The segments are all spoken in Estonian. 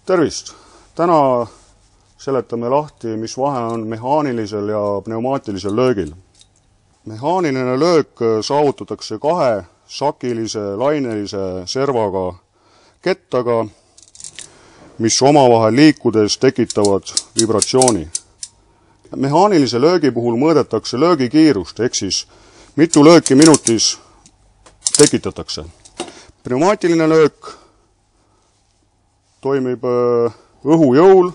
Tervist! Täna seletame lahti, mis vahe on mehaanilisel ja pneumaatilisel löögil. Mehaaniline löök saavutatakse kahe sakilise lainelise servaga kettaga, mis omavahel liikudes tekitavad vibratsiooni. Mehaanilise löögi puhul mõõdetakse löögikiirust, ehk siis mitu lööki minutis tekitatakse. Pneumaatiline löök toimib õhujõul,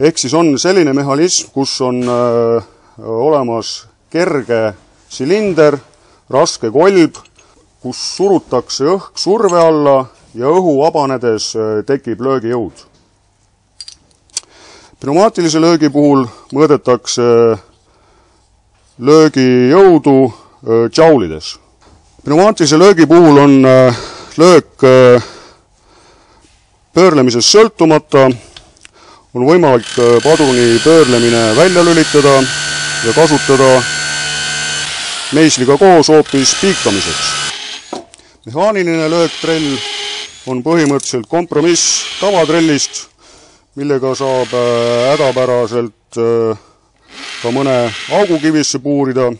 ehk siis on selline mehhanism, kus on olemas kerge silinder, raske kolb, kus surutakse õhk surve alla ja õhu vabanedes tekib löögijõud. Pneumaatilise löögi puhul mõõdetakse löögijõudu džaulides. Pneumaatilise löögi puhul on löök pöörlemisest sõltumata, on võimalik padruni pöörlemine välja lülitada ja kasutada meisliga koos hoopis piikamiseks. Mehaaniline lööktrell on põhimõtteliselt kompromiss tavatrellist, millega saab hädapäraselt ka mõne augukivisse puurida.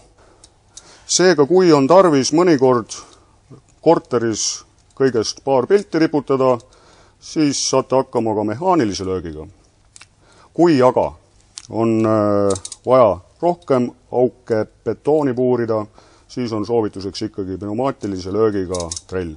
Seega, kui on tarvis mõnikord korteris kõigest paar pilti riputada, siis saate hakkama ka mehaanilise löögiga. Kui aga on vaja rohkem auke betooni puurida, siis on soovituseks ikkagi pneumaatilise löögiga trell.